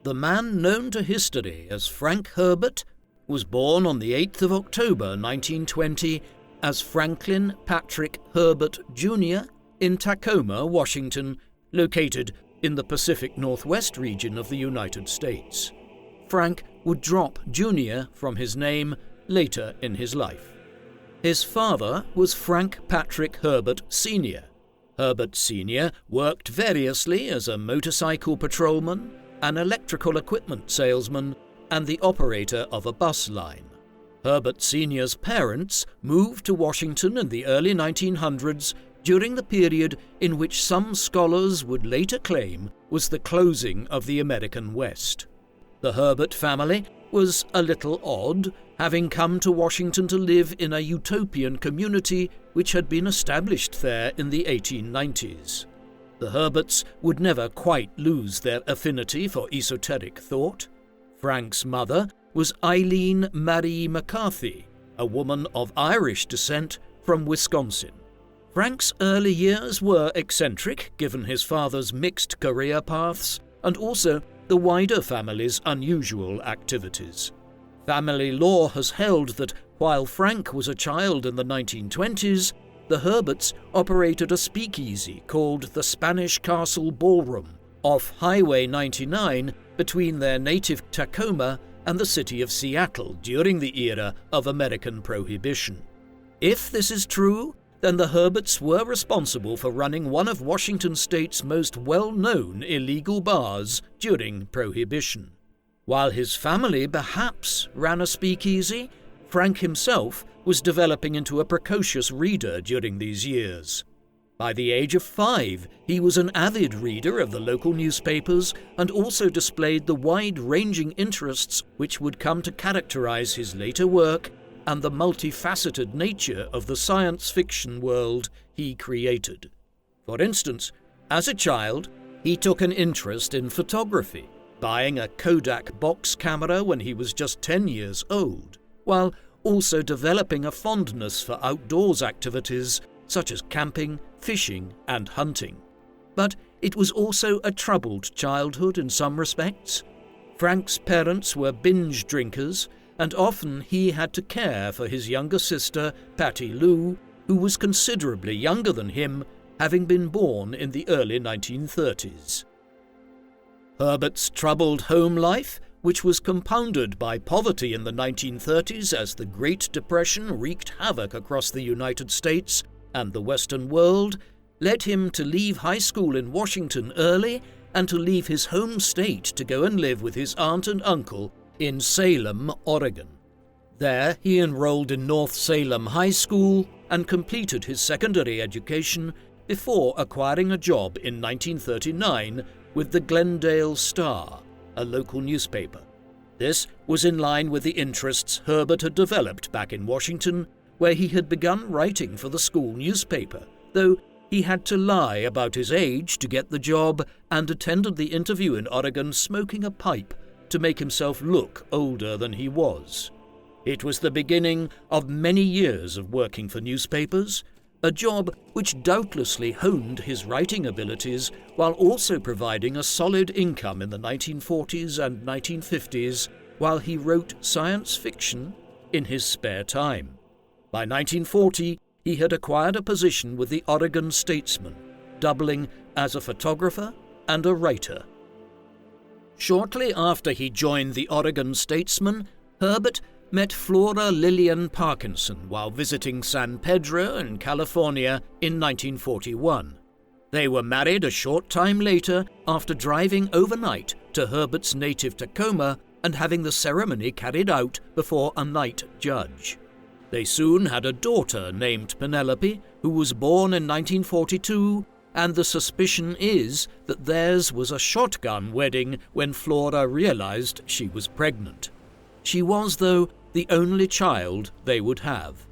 the man known to history as Frank Herbert was born on the 8th of October 1920 as Franklin Patrick Herbert Jr. in Tacoma, Washington, located in the Pacific Northwest region of the United States. Frank would drop Jr. from his name later in his life. His father was Frank Patrick Herbert Sr. Herbert Sr. worked variously as a motorcycle patrolman, an electrical equipment salesman, and the operator of a bus line. Herbert Sr.'s parents moved to Washington in the early 1900s during the period in which some scholars would later claim was the closing of the American West. The Herbert family was a little odd, having come to Washington to live in a utopian community which had been established there in the 1890s. The Herberts would never quite lose their affinity for esoteric thought. Frank's mother was Eileen Marie McCarthy, a woman of Irish descent from Wisconsin. Frank's early years were eccentric, given his father's mixed career paths and also the wider family's unusual activities. Family law has held that while Frank was a child in the 1920s, the Herberts operated a speakeasy called the Spanish Castle Ballroom off Highway 99 between their native Tacoma and the city of Seattle during the era of American Prohibition. If this is true, then the Herberts were responsible for running one of Washington State's most well-known illegal bars during Prohibition. While his family perhaps ran a speakeasy, Frank himself was developing into a precocious reader during these years. By the age of 5, he was an avid reader of the local newspapers and also displayed the wide-ranging interests which would come to characterize his later work and the multifaceted nature of the science fiction world he created. For instance, as a child, he took an interest in photography, buying a Kodak box camera when he was just 10 years old, while also developing a fondness for outdoors activities such as camping, fishing, and hunting. But it was also a troubled childhood in some respects. Frank's parents were binge drinkers, and often he had to care for his younger sister, Patty Lou, who was considerably younger than him, having been born in the early 1930s. Herbert's troubled home life, which was compounded by poverty in the 1930s as the Great Depression wreaked havoc across the United States and the Western world, led him to leave high school in Washington early and to leave his home state to go and live with his aunt and uncle in Salem, Oregon. There he enrolled in North Salem High School and completed his secondary education before acquiring a job in 1939 with the Glendale Star, a local newspaper. This was in line with the interests Herbert had developed back in Washington, where he had begun writing for the school newspaper, though he had to lie about his age to get the job and attended the interview in Oregon smoking a pipe to make himself look older than he was. It was the beginning of many years of working for newspapers, a job which doubtlessly honed his writing abilities while also providing a solid income in the 1940s and 1950s while he wrote science fiction in his spare time. By 1940, he had acquired a position with the Oregon Statesman, doubling as a photographer and a writer. Shortly after he joined the Oregon Statesman, Herbert met Flora Lillian Parkinson while visiting San Pedro in California in 1941. They were married a short time later after driving overnight to Herbert's native Tacoma and having the ceremony carried out before a night judge. They soon had a daughter named Penelope, who was born in 1942, and the suspicion is that theirs was a shotgun wedding when Flora realized she was pregnant. She was, though, the only child they would have.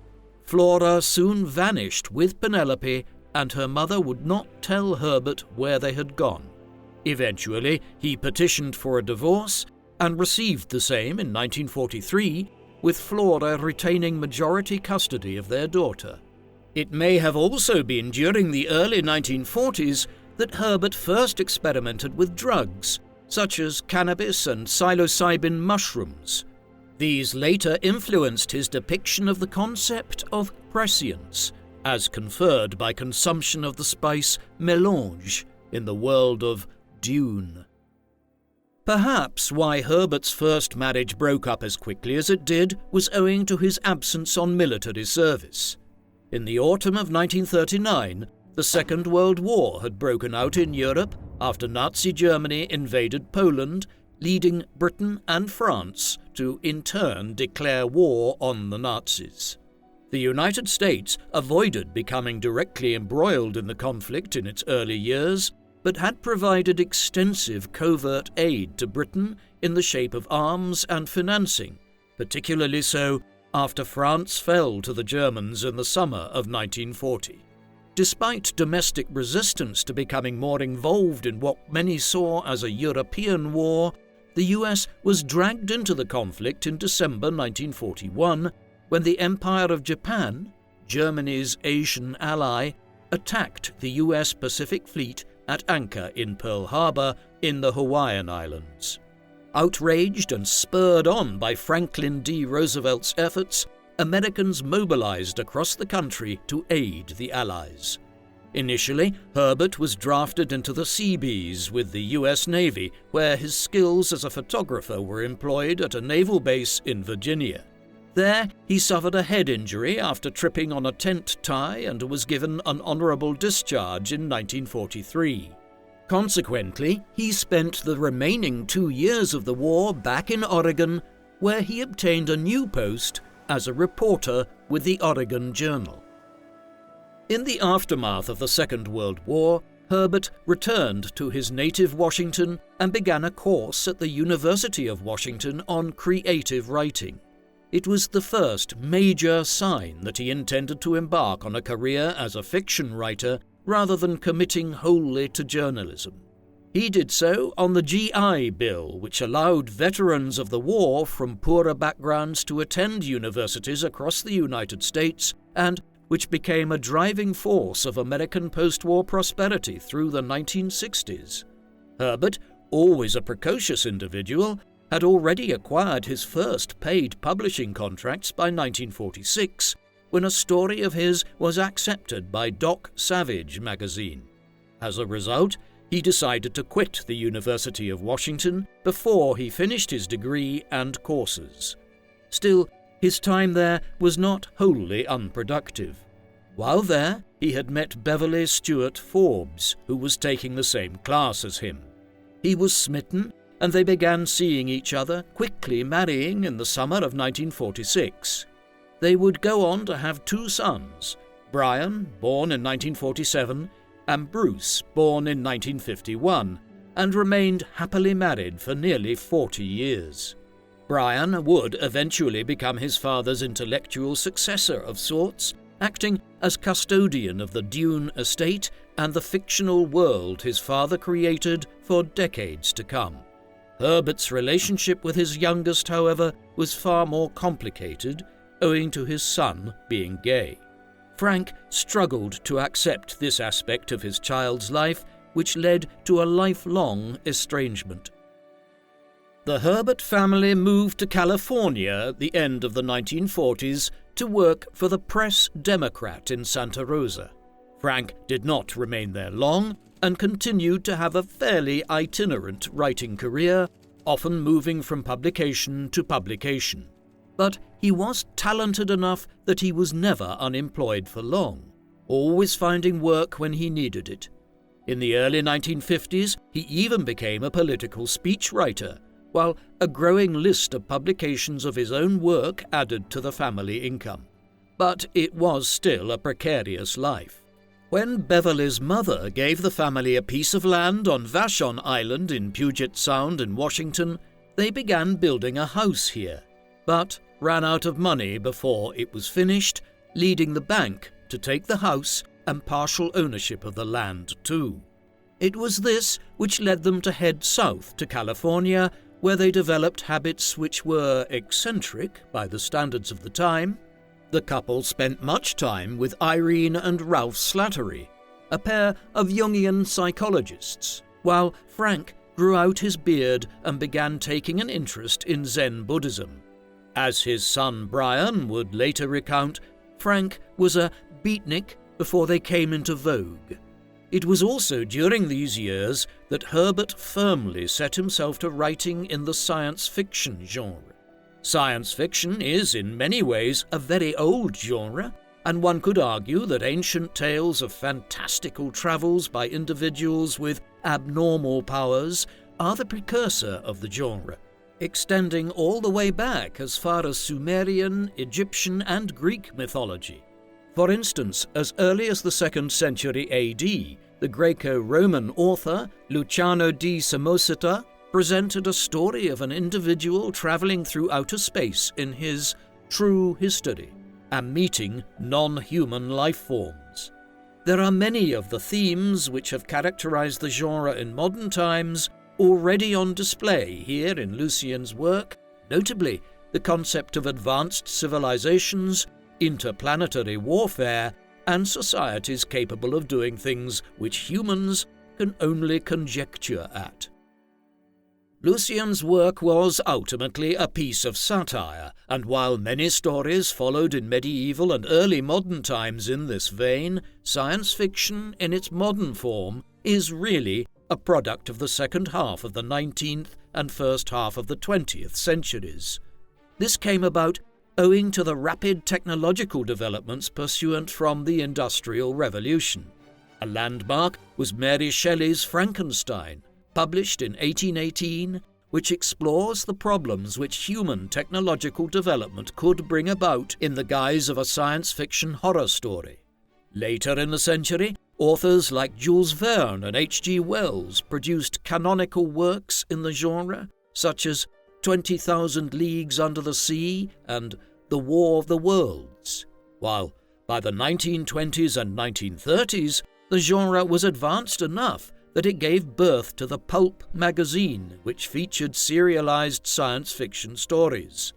Flora soon vanished with Penelope, and her mother would not tell Herbert where they had gone. Eventually, he petitioned for a divorce and received the same in 1943, with Flora retaining majority custody of their daughter. It may have also been during the early 1940s that Herbert first experimented with drugs, such as cannabis and psilocybin mushrooms. These later influenced his depiction of the concept of prescience, as conferred by consumption of the spice mélange in the world of Dune. Perhaps why Herbert's first marriage broke up as quickly as it did was owing to his absence on military service. In the autumn of 1939, the Second World War had broken out in Europe after Nazi Germany invaded Poland, leading Britain and France to in turn declare war on the Nazis. The United States avoided becoming directly embroiled in the conflict in its early years, but had provided extensive covert aid to Britain in the shape of arms and financing, particularly so after France fell to the Germans in the summer of 1940. Despite domestic resistance to becoming more involved in what many saw as a European war, the US was dragged into the conflict in December 1941 when the Empire of Japan, Germany's Asian ally, attacked the US Pacific Fleet at anchor in Pearl Harbor in the Hawaiian Islands. Outraged and spurred on by Franklin D. Roosevelt's efforts, Americans mobilized across the country to aid the Allies. Initially, Herbert was drafted into the Seabees with the U.S. Navy, where his skills as a photographer were employed at a naval base in Virginia. There, he suffered a head injury after tripping on a tent tie and was given an honorable discharge in 1943. Consequently, he spent the remaining 2 years of the war back in Oregon, where he obtained a new post as a reporter with the Oregon Journal. In the aftermath of the Second World War, Herbert returned to his native Washington and began a course at the University of Washington on creative writing. It was the first major sign that he intended to embark on a career as a fiction writer rather than committing wholly to journalism. He did so on the GI Bill, which allowed veterans of the war from poorer backgrounds to attend universities across the United States and which became a driving force of American post-war prosperity through the 1960s. Herbert, always a precocious individual, had already acquired his first paid publishing contracts by 1946, when a story of his was accepted by Doc Savage magazine. As a result, he decided to quit the University of Washington before he finished his degree and courses. Still, his time there was not wholly unproductive. While there, he had met Beverly Stewart Forbes, who was taking the same class as him. He was smitten, and they began seeing each other, quickly marrying in the summer of 1946. They would go on to have 2 sons, Brian, born in 1947, and Bruce, born in 1951, and remained happily married for nearly 40 years. Brian would eventually become his father's intellectual successor of sorts, acting as custodian of the Dune estate and the fictional world his father created for decades to come. Herbert's relationship with his youngest, however, was far more complicated, owing to his son being gay. Frank struggled to accept this aspect of his child's life, which led to a lifelong estrangement. The Herbert family moved to California at the end of the 1940s to work for the Press Democrat in Santa Rosa. Frank did not remain there long and continued to have a fairly itinerant writing career, often moving from publication to publication. But he was talented enough that he was never unemployed for long, always finding work when he needed it. In the early 1950s, he even became a political speechwriter, while a growing list of publications of his own work added to the family income. But it was still a precarious life. When Beverly's mother gave the family a piece of land on Vashon Island in Puget Sound in Washington, they began building a house here, but ran out of money before it was finished, leading the bank to take the house and partial ownership of the land too. It was this which led them to head south to California, where they developed habits which were eccentric by the standards of the time. The couple spent much time with Irene and Ralph Slattery, a pair of Jungian psychologists, while Frank grew out his beard and began taking an interest in Zen Buddhism. As his son Brian would later recount, Frank was a beatnik before they came into vogue. It was also during these years that Herbert firmly set himself to writing in the science fiction genre. Science fiction is, in many ways, a very old genre, and one could argue that ancient tales of fantastical travels by individuals with abnormal powers are the precursor of the genre, extending all the way back as far as Sumerian, Egyptian, and Greek mythology. For instance, as early as the 2nd century AD, the Greco-Roman author Luciano di Samosata presented a story of an individual travelling through outer space in his True History and meeting non-human life forms. There are many of the themes which have characterized the genre in modern times already on display here in Lucian's work, notably the concept of advanced civilizations, interplanetary warfare, and societies capable of doing things which humans can only conjecture at. Lucian's work was ultimately a piece of satire, and while many stories followed in medieval and early modern times in this vein, science fiction in its modern form is really a product of the second half of the 19th and first half of the 20th centuries. This came about owing to the rapid technological developments pursuant from the Industrial Revolution. A landmark was Mary Shelley's Frankenstein, published in 1818, which explores the problems which human technological development could bring about in the guise of a science fiction horror story. Later in the century, authors like Jules Verne and H.G. Wells produced canonical works in the genre, such as 20,000 Leagues Under the Sea and The War of the Worlds, while by the 1920s and 1930s, the genre was advanced enough that it gave birth to the Pulp magazine, which featured serialized science fiction stories.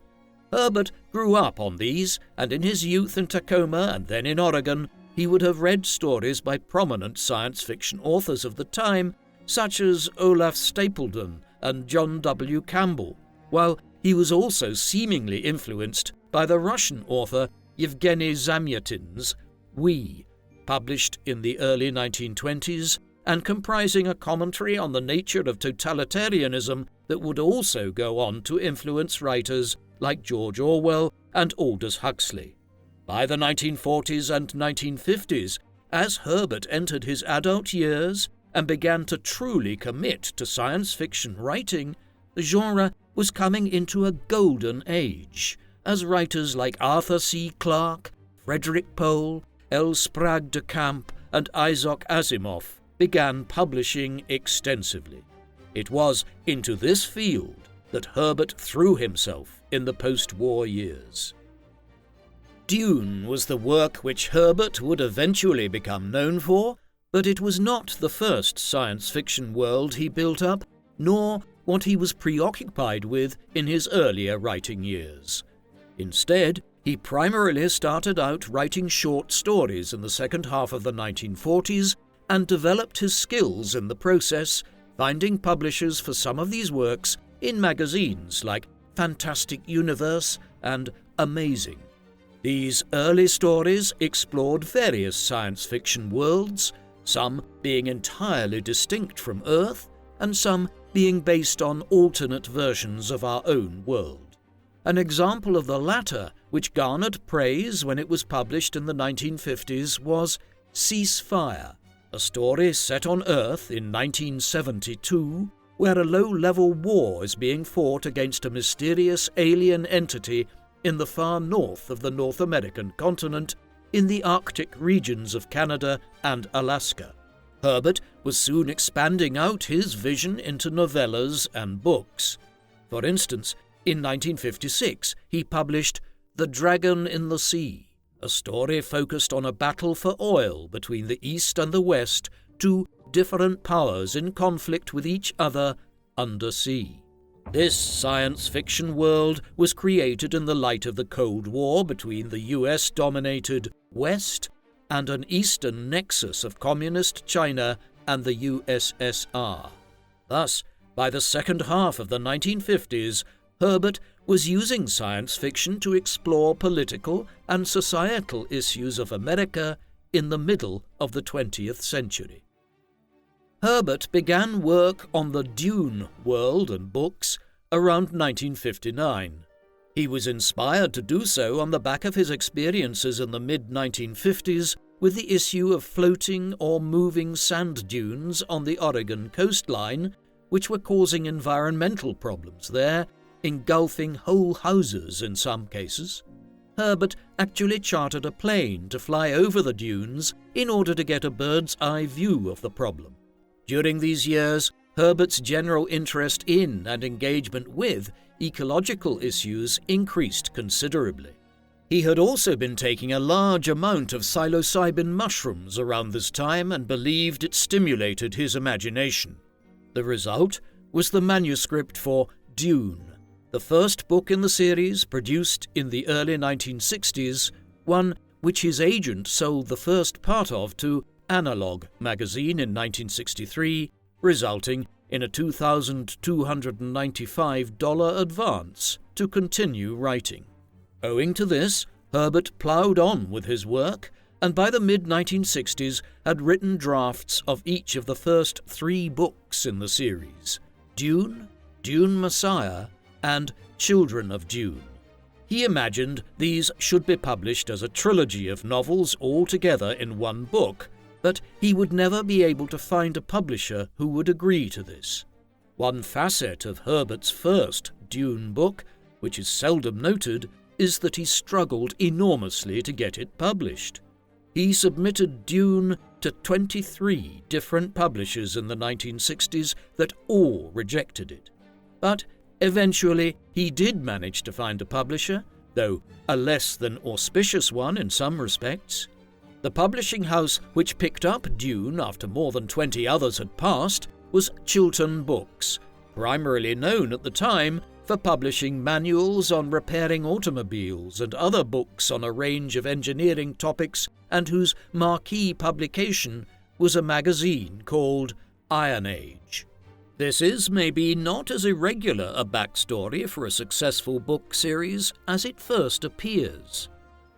Herbert grew up on these, and in his youth in Tacoma and then in Oregon, he would have read stories by prominent science fiction authors of the time, such as Olaf Stapledon and John W. Campbell, while he was also seemingly influenced by the Russian author Yevgeny Zamyatin's We, published in the early 1920s, and comprising a commentary on the nature of totalitarianism that would also go on to influence writers like George Orwell and Aldous Huxley. By the 1940s and 1950s, as Herbert entered his adult years and began to truly commit to science fiction writing, the genre was coming into a golden age, as writers like Arthur C. Clarke, Frederick Pohl, L. Sprague de Camp, and Isaac Asimov began publishing extensively. It was into this field that Herbert threw himself in the post-war years. Dune was the work which Herbert would eventually become known for, but it was not the first science fiction world he built up, nor what he was preoccupied with in his earlier writing years. Instead, he primarily started out writing short stories in the second half of the 1940s and developed his skills in the process, finding publishers for some of these works in magazines like Fantastic Universe and Amazing. These early stories explored various science fiction worlds, some being entirely distinct from Earth, and some being based on alternate versions of our own world. An example of the latter, which garnered praise when it was published in the 1950s, was Cease Fire, a story set on Earth in 1972, where a low-level war is being fought against a mysterious alien entity in the far north of the North American continent, in the Arctic regions of Canada and Alaska. Herbert was soon expanding out his vision into novellas and books. For instance, in 1956, he published The Dragon in the Sea, a story focused on a battle for oil between the East and the West, two different powers in conflict with each other undersea. This science fiction world was created in the light of the Cold War between the US-dominated West and an eastern nexus of communist China and the USSR. Thus, By the second half of the 1950s, Herbert was using science fiction to explore political and societal issues of America in the middle of the 20th century. Herbert began work on the Dune world and books around 1959. He was inspired to do so on the back of his experiences in the mid-1950s with the issue of floating or moving sand dunes on the Oregon coastline, which were causing environmental problems there, engulfing whole houses in some cases. Herbert actually chartered a plane to fly over the dunes in order to get a bird's-eye view of the problem. During these years, Herbert's general interest in and engagement with ecological issues increased considerably. He had also been taking a large amount of psilocybin mushrooms around this time and believed it stimulated his imagination. The result was the manuscript for Dune, the first book in the series produced in the early 1960s, one which his agent sold the first part of to Analog magazine in 1963, resulting in a $2,295 advance to continue writing. Owing to this, Herbert ploughed on with his work, and by the mid-1960s had written drafts of each of the first 3 books in the series: Dune, Dune Messiah, and Children of Dune. He imagined these should be published as a trilogy of novels all together in one book, but he would never be able to find a publisher who would agree to this. One facet of Herbert's first Dune book, which is seldom noted, is that he struggled enormously to get it published. He submitted Dune to 23 different publishers in the 1960s that all rejected it. But eventually he did manage to find a publisher, though a less than auspicious one in some respects. The publishing house which picked up Dune after more than 20 others had passed was Chiltern Books, primarily known at the time for publishing manuals on repairing automobiles and other books on a range of engineering topics, and whose marquee publication was a magazine called Iron Age. This is maybe not as irregular a backstory for a successful book series as it first appears.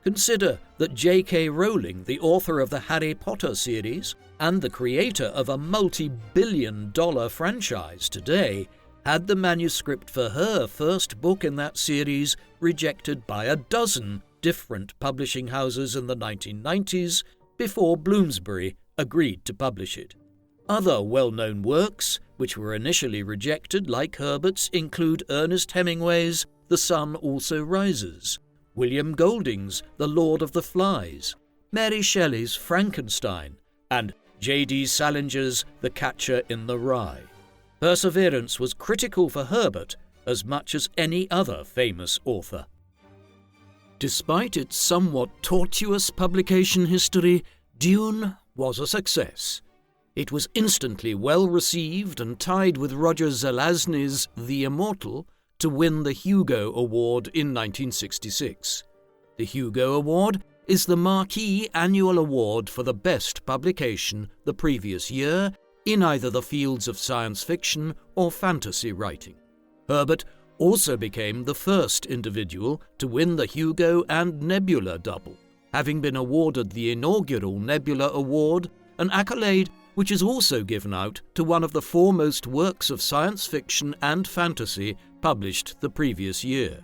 Consider that J.K. Rowling, the author of the Harry Potter series and the creator of a multi-billion-dollar franchise today, had the manuscript for her first book in that series rejected by a dozen different publishing houses in the 1990s before Bloomsbury agreed to publish it. Other well-known works, which were initially rejected, like Herbert's, include Ernest Hemingway's The Sun Also Rises, William Golding's The Lord of the Flies, Mary Shelley's Frankenstein, and J.D. Salinger's The Catcher in the Rye. Perseverance was critical for Herbert as much as any other famous author. Despite its somewhat tortuous publication history, Dune was a success. It was instantly well received and tied with Roger Zelazny's The Immortal to win the Hugo Award in 1966. The Hugo Award is the marquee annual award for the best publication the previous year in either the fields of science fiction or fantasy writing. Herbert also became the first individual to win the Hugo and Nebula double, having been awarded the inaugural Nebula Award, an accolade which is also given out to one of the foremost works of science fiction and fantasy published the previous year.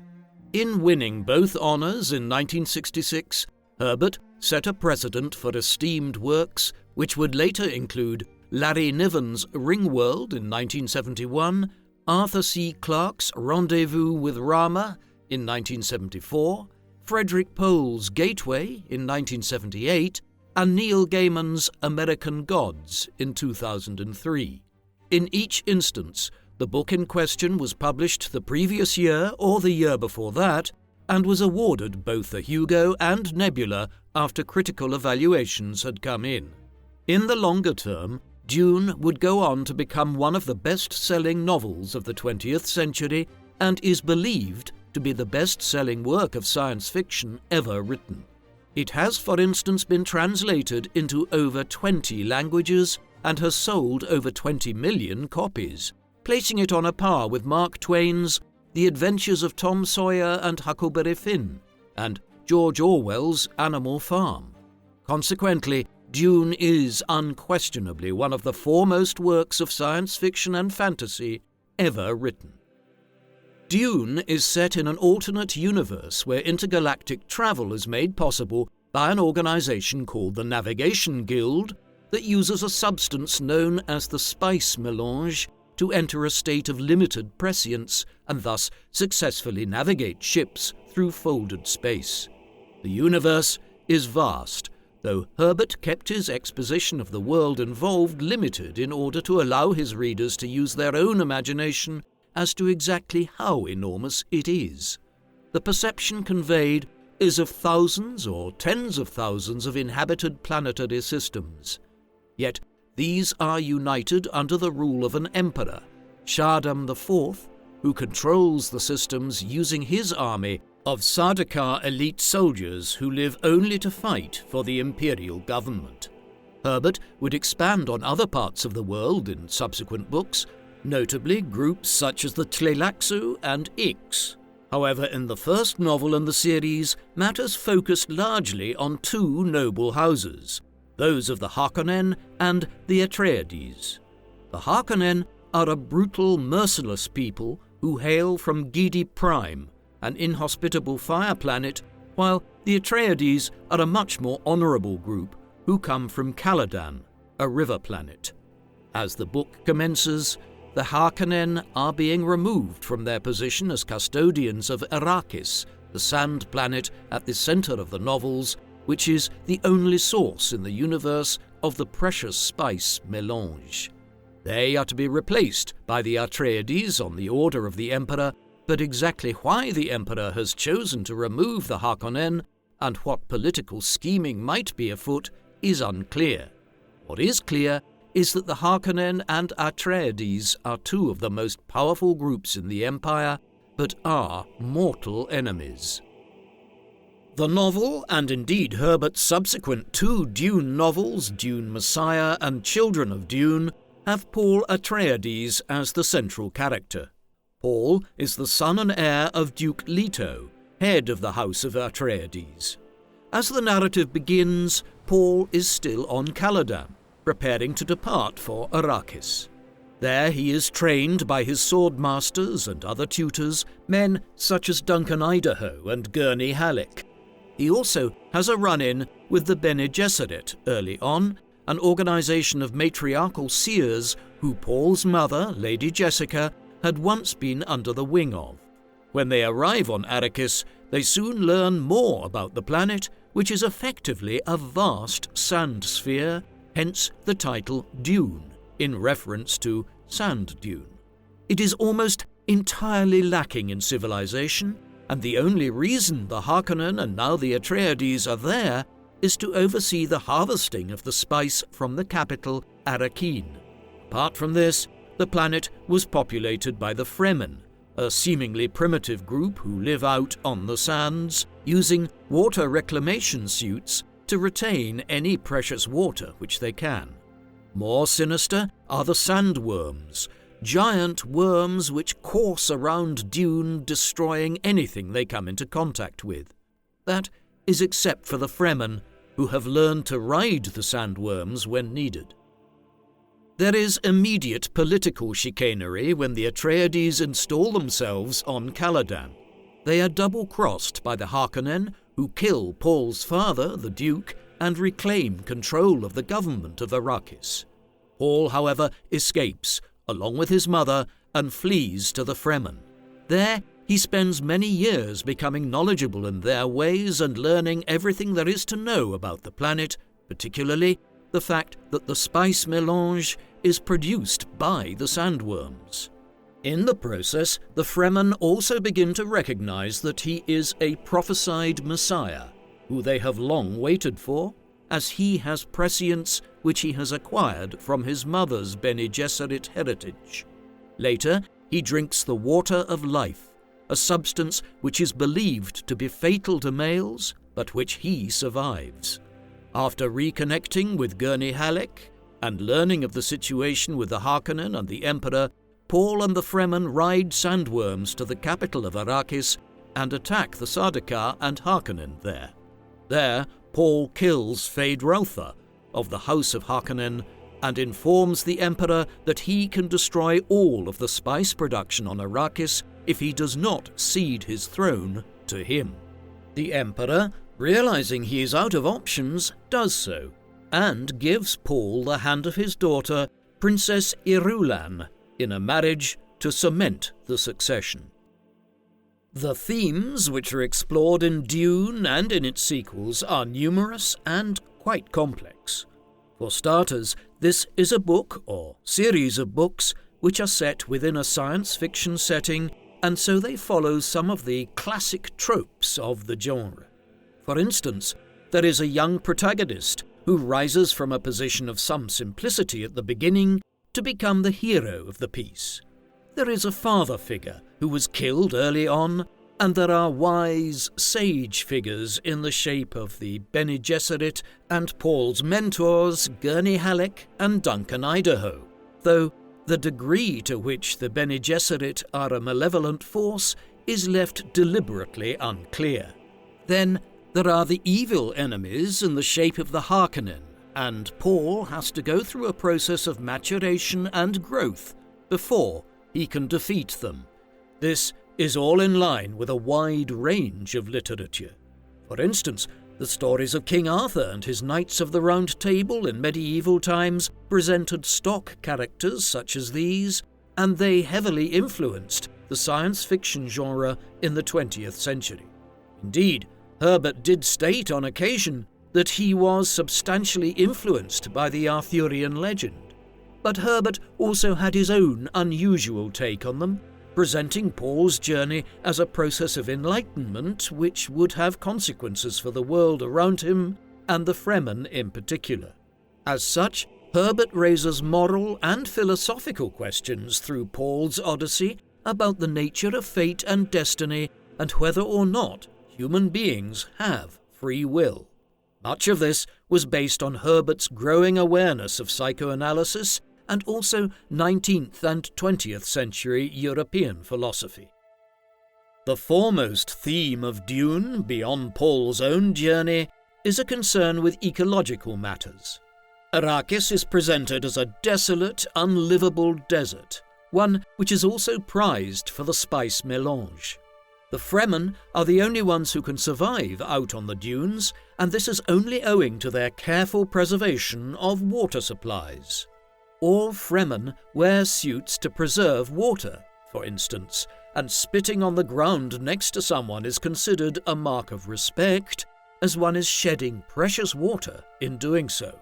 In winning both honours in 1966, Herbert set a precedent for esteemed works which would later include Larry Niven's Ringworld in 1971, Arthur C. Clarke's Rendezvous with Rama in 1974, Frederick Pohl's Gateway in 1978, and Neil Gaiman's American Gods in 2003. In each instance, the book in question was published the previous year or the year before that, and was awarded both the Hugo and Nebula after critical evaluations had come in. In the longer term, Dune would go on to become one of the best-selling novels of the 20th century and is believed to be the best-selling work of science fiction ever written. It has, for instance, been translated into over 20 languages and has sold over 20 million copies. placing it on a par with Mark Twain's The Adventures of Tom Sawyer and Huckleberry Finn and George Orwell's Animal Farm. Consequently, Dune is unquestionably one of the foremost works of science fiction and fantasy ever written. Dune is set in an alternate universe where intergalactic travel is made possible by an organization called the Navigation Guild that uses a substance known as the spice melange to enter a state of limited prescience and thus successfully navigate ships through folded space. The universe is vast, though Herbert kept his exposition of the world involved limited in order to allow his readers to use their own imagination as to exactly how enormous it is. The perception conveyed is of thousands or tens of thousands of inhabited planetary systems. Yet these are united under the rule of an emperor, Shaddam IV, who controls the systems using his army of Sardaukar elite soldiers who live only to fight for the imperial government. Herbert would expand on other parts of the world in subsequent books, notably groups such as the Tleilaxu and Ix. However, in the first novel in the series, matters focused largely on two noble houses, those of the Harkonnen and the Atreides. The Harkonnen are a brutal, merciless people who hail from Gidi Prime, an inhospitable fire planet, while the Atreides are a much more honourable group who come from Caladan, a river planet. As the book commences, the Harkonnen are being removed from their position as custodians of Arrakis, the sand planet at the centre of the novels, which is the only source in the universe of the precious spice melange. They are to be replaced by the Atreides on the order of the Emperor, but exactly why the Emperor has chosen to remove the Harkonnen and what political scheming might be afoot is unclear. What is clear is that the Harkonnen and Atreides are two of the most powerful groups in the Empire, but are mortal enemies. The novel, and indeed Herbert's subsequent two Dune novels, Dune Messiah and Children of Dune, have Paul Atreides as the central character. Paul is the son and heir of Duke Leto, head of the House of Atreides. As the narrative begins, Paul is still on Caladan, preparing to depart for Arrakis. There he is trained by his sword masters and other tutors, men such as Duncan Idaho and Gurney Halleck. He also has a run-in with the Bene Gesserit early on, an organization of matriarchal seers who Paul's mother, Lady Jessica, had once been under the wing of. When they arrive on Arrakis, they soon learn more about the planet, which is effectively a vast sand sphere, hence the title Dune, in reference to sand dune. It is almost entirely lacking in civilization, and the only reason the Harkonnen and now the Atreides are there is to oversee the harvesting of the spice from the capital, Arrakeen. Apart from this, the planet was populated by the Fremen, a seemingly primitive group who live out on the sands, using water reclamation suits to retain any precious water which they can. More sinister are the sandworms, giant worms which course around Dune, destroying anything they come into contact with. That is except for the Fremen, who have learned to ride the sandworms when needed. There is immediate political chicanery when the Atreides install themselves on Caladan. They are double-crossed by the Harkonnen, who kill Paul's father, the Duke, and reclaim control of the government of Arrakis. Paul, however, escapes, along with his mother, and flees to the Fremen. There, he spends many years becoming knowledgeable in their ways and learning everything there is to know about the planet, particularly the fact that the spice melange is produced by the sandworms. In the process, the Fremen also begin to recognize that he is a prophesied Messiah, who they have long waited for, as he has prescience which he has acquired from his mother's Bene Gesserit heritage. Later, he drinks the water of life, a substance which is believed to be fatal to males, but which he survives. After reconnecting with Gurney Halleck and learning of the situation with the Harkonnen and the Emperor, Paul and the Fremen ride sandworms to the capital of Arrakis and attack the Sardaukar and Harkonnen there. There, Paul kills Feyd-Rautha of the House of Harkonnen and informs the Emperor that he can destroy all of the spice production on Arrakis if he does not cede his throne to him. The Emperor, realizing he is out of options, does so, and gives Paul the hand of his daughter, Princess Irulan, in a marriage to cement the succession. The themes which are explored in Dune and in its sequels are numerous and quite complex. For starters, this is a book, or series of books, which are set within a science fiction setting, and so they follow some of the classic tropes of the genre. For instance, there is a young protagonist who rises from a position of some simplicity at the beginning to become the hero of the piece. There is a father figure who was killed early on, and there are wise, sage figures in the shape of the Bene Gesserit and Paul's mentors, Gurney Halleck and Duncan Idaho, though the degree to which the Bene Gesserit are a malevolent force is left deliberately unclear. Then there are the evil enemies in the shape of the Harkonnen, and Paul has to go through a process of maturation and growth before he can defeat them. This is all in line with a wide range of literature. For instance, the stories of King Arthur and his Knights of the Round Table in medieval times presented stock characters such as these, and they heavily influenced the science fiction genre in the 20th century. Indeed, Herbert did state on occasion that he was substantially influenced by the Arthurian legend. But Herbert also had his own unusual take on them, presenting Paul's journey as a process of enlightenment which would have consequences for the world around him and the Fremen in particular. As such, Herbert raises moral and philosophical questions through Paul's Odyssey about the nature of fate and destiny and whether or not human beings have free will. Much of this was based on Herbert's growing awareness of psychoanalysis and also 19th and 20th century European philosophy. The foremost theme of Dune, beyond Paul's own journey, is a concern with ecological matters. Arrakis is presented as a desolate, unlivable desert, one which is also prized for the spice mélange. The Fremen are the only ones who can survive out on the dunes, and this is only owing to their careful preservation of water supplies. All Fremen wear suits to preserve water, for instance, and spitting on the ground next to someone is considered a mark of respect, as one is shedding precious water in doing so.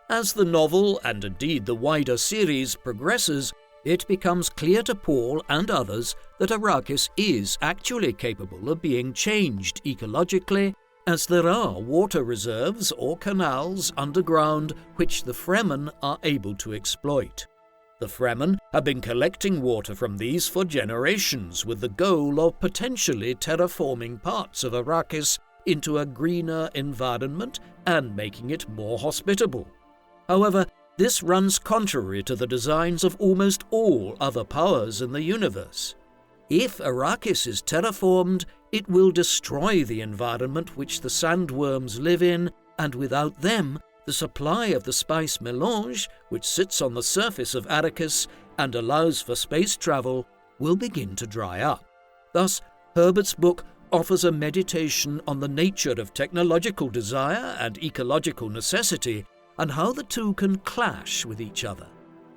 As the novel, and indeed the wider series, progresses, it becomes clear to Paul and others that Arrakis is actually capable of being changed ecologically, as there are water reserves or canals underground which the Fremen are able to exploit. The Fremen have been collecting water from these for generations with the goal of potentially terraforming parts of Arrakis into a greener environment and making it more hospitable. However, this runs contrary to the designs of almost all other powers in the universe. If Arrakis is terraformed, it will destroy the environment which the sandworms live in, and without them, the supply of the spice mélange, which sits on the surface of Arrakis and allows for space travel, will begin to dry up. Thus, Herbert's book offers a meditation on the nature of technological desire and ecological necessity, and how the two can clash with each other.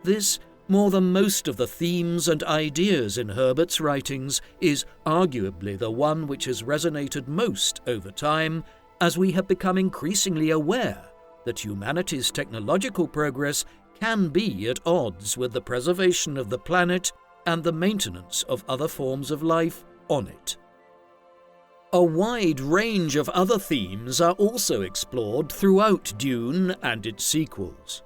This, more than most of the themes and ideas in Herbert's writings, is arguably the one which has resonated most over time, as we have become increasingly aware that humanity's technological progress can be at odds with the preservation of the planet and the maintenance of other forms of life on it. A wide range of other themes are also explored throughout Dune and its sequels.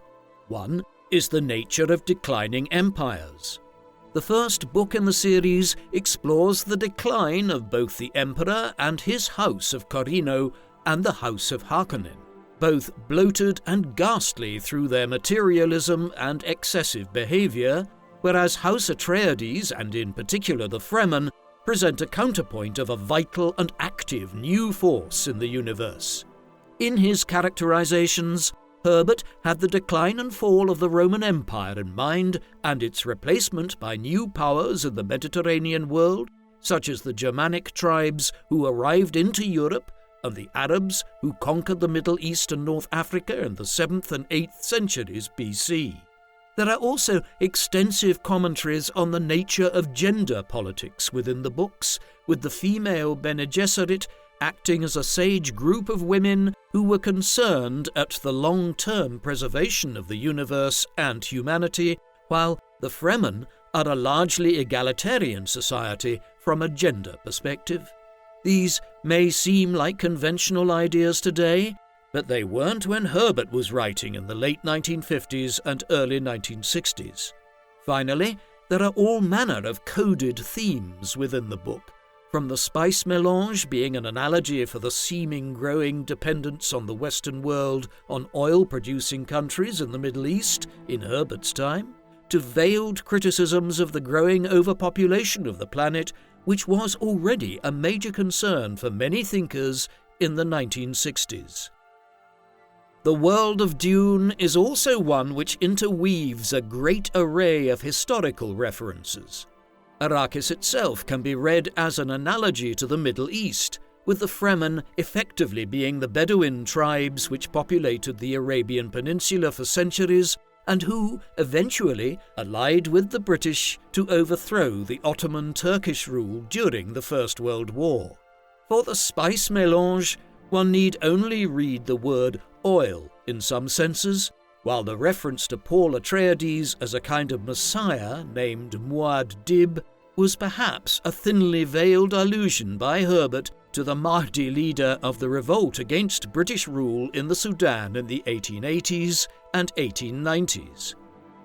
One is the nature of declining empires. The first book in the series explores the decline of both the Emperor and his House of Corrino and the House of Harkonnen, both bloated and ghastly through their materialism and excessive behavior, whereas House Atreides, and in particular the Fremen, present a counterpoint of a vital and active new force in the universe. In his characterizations, Herbert had the decline and fall of the Roman Empire in mind and its replacement by new powers in the Mediterranean world, such as the Germanic tribes who arrived into Europe and the Arabs who conquered the Middle East and North Africa in the 7th and 8th centuries BC. There are also extensive commentaries on the nature of gender politics within the books, with the female Bene Gesserit acting as a sage group of women who were concerned at the long-term preservation of the universe and humanity, while the Fremen are a largely egalitarian society from a gender perspective. These may seem like conventional ideas today, but they weren't when Herbert was writing in the late 1950s and early 1960s. Finally, there are all manner of coded themes within the book, from the spice mélange being an analogy for the seeming growing dependence on the Western world on oil-producing countries in the Middle East in Herbert's time, to veiled criticisms of the growing overpopulation of the planet, which was already a major concern for many thinkers in the 1960s. The world of Dune is also one which interweaves a great array of historical references. Arrakis itself can be read as an analogy to the Middle East, with the Fremen effectively being the Bedouin tribes which populated the Arabian Peninsula for centuries and who eventually allied with the British to overthrow the Ottoman Turkish rule during the First World War. For the spice mélange, one need only read the word oil in some senses, while the reference to Paul Atreides as a kind of messiah named Muad'Dib was perhaps a thinly veiled allusion by Herbert to the Mahdi leader of the revolt against British rule in the Sudan in the 1880s and 1890s.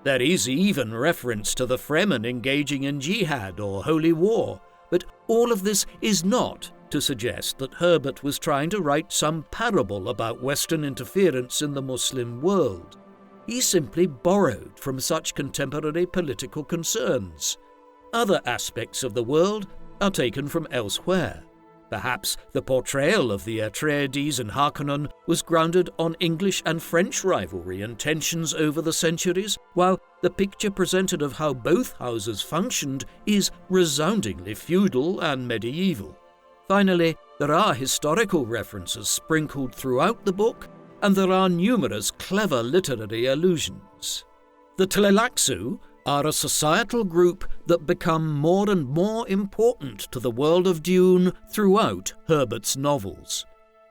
There is even reference to the Fremen engaging in jihad or holy war, but all of this is not to suggest that Herbert was trying to write some parable about Western interference in the Muslim world. He simply borrowed from such contemporary political concerns. Other aspects of the world are taken from elsewhere. Perhaps the portrayal of the Atreides and Harkonnen was grounded on English and French rivalry and tensions over the centuries, while the picture presented of how both houses functioned is resoundingly feudal and medieval. Finally, there are historical references sprinkled throughout the book, and there are numerous clever literary allusions. The Tleilaxu are a societal group that become more and more important to the world of Dune throughout Herbert's novels.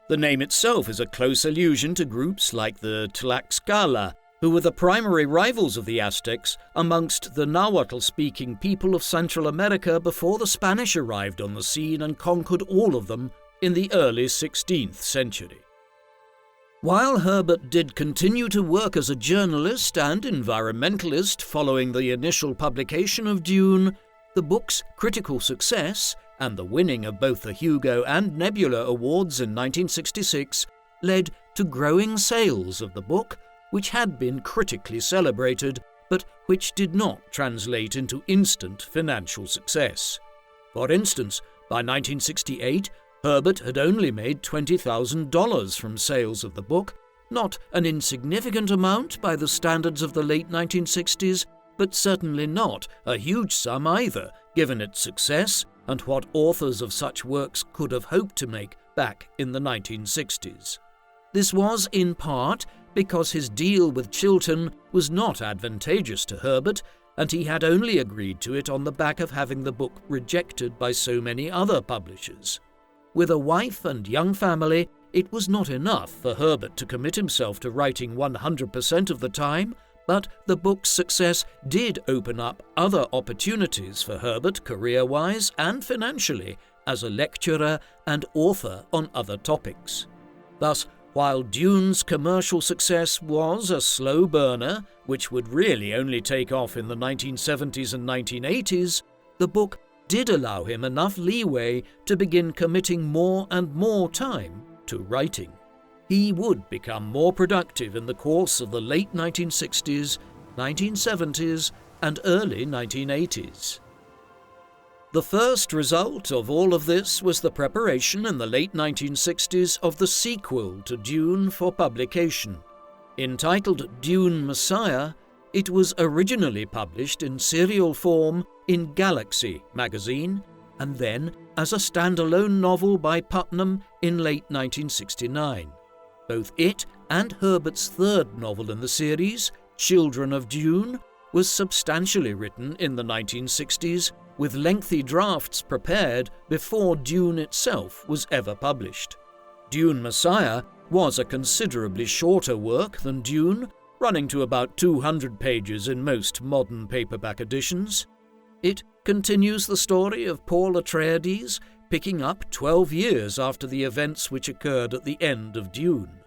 The name itself is a close allusion to groups like the Tlaxcala, who were the primary rivals of the Aztecs amongst the Nahuatl-speaking people of Central America before the Spanish arrived on the scene and conquered all of them in the early 16th century. While Herbert did continue to work as a journalist and environmentalist following the initial publication of Dune, the book's critical success and the winning of both the Hugo and Nebula Awards in 1966 led to growing sales of the book, which had been critically celebrated, but which did not translate into instant financial success. For instance, by 1968, Herbert had only made $20,000 from sales of the book, not an insignificant amount by the standards of the late 1960s, but certainly not a huge sum either, given its success and what authors of such works could have hoped to make back in the 1960s. This was, in part, because his deal with Chilton was not advantageous to Herbert, and he had only agreed to it on the back of having the book rejected by so many other publishers. With a wife and young family, it was not enough for Herbert to commit himself to writing 100% of the time, but the book's success did open up other opportunities for Herbert career-wise and financially as a lecturer and author on other topics. Thus, while Dune's commercial success was a slow burner, which would really only take off in the 1970s and 1980s, the book did allow him enough leeway to begin committing more and more time to writing. He would become more productive in the course of the late 1960s, 1970s, and early 1980s. The first result of all of this was the preparation in the late 1960s of the sequel to Dune for publication. Entitled Dune Messiah, it was originally published in serial form in Galaxy magazine, and then as a standalone novel by Putnam in late 1969. Both it and Herbert's third novel in the series, Children of Dune, was substantially written in the 1960s, with lengthy drafts prepared before Dune itself was ever published. Dune Messiah was a considerably shorter work than Dune, running to about 200 pages in most modern paperback editions. It continues the story of Paul Atreides, picking up 12 years after the events which occurred at the end of Dune.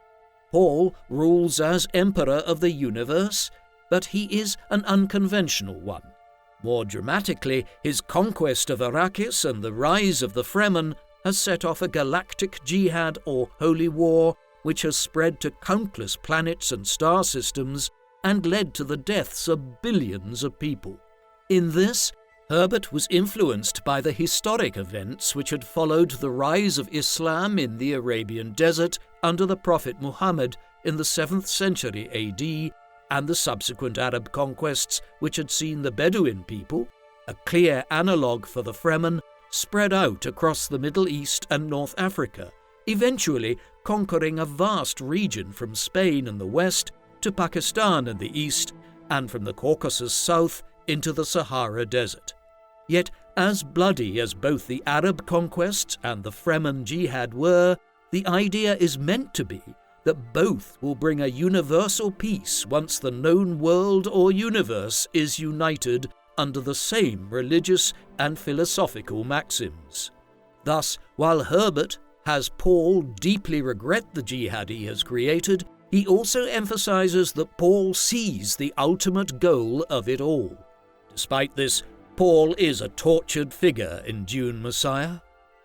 Paul rules as Emperor of the universe, but he is an unconventional one. More dramatically, his conquest of Arrakis and the rise of the Fremen has set off a galactic jihad or holy war which has spread to countless planets and star systems and led to the deaths of billions of people. In this, Herbert was influenced by the historic events which had followed the rise of Islam in the Arabian desert under the Prophet Muhammad in the 7th century AD, and the subsequent Arab conquests which had seen the Bedouin people, a clear analogue for the Fremen, spread out across the Middle East and North Africa, eventually conquering a vast region from Spain in the west to Pakistan in the east, and from the Caucasus south into the Sahara Desert. Yet, as bloody as both the Arab conquests and the Fremen jihad were, the idea is meant to be that both will bring a universal peace once the known world or universe is united under the same religious and philosophical maxims. Thus, while Herbert has Paul deeply regret the jihad he has created, he also emphasizes that Paul sees the ultimate goal of it all. Despite this, Paul is a tortured figure in Dune Messiah.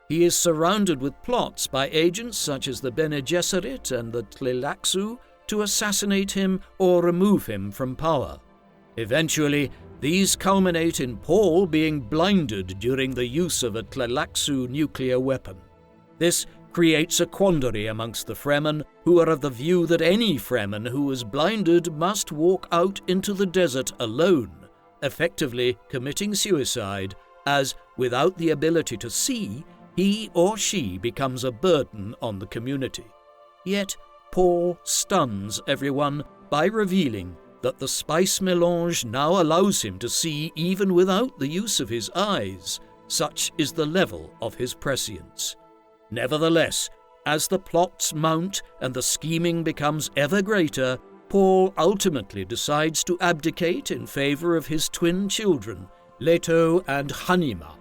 He is surrounded with plots by agents such as the Bene Gesserit and the Tleilaxu to assassinate him or remove him from power. Eventually, these culminate in Paul being blinded during the use of a Tleilaxu nuclear weapon. This creates a quandary amongst the Fremen, who are of the view that any Fremen who is blinded must walk out into the desert alone, effectively committing suicide, as, without the ability to see, he or she becomes a burden on the community. Yet, Paul stuns everyone by revealing that the spice melange now allows him to see even without the use of his eyes. Such is the level of his prescience. Nevertheless, as the plots mount and the scheming becomes ever greater, Paul ultimately decides to abdicate in favor of his twin children, Leto and Hanima.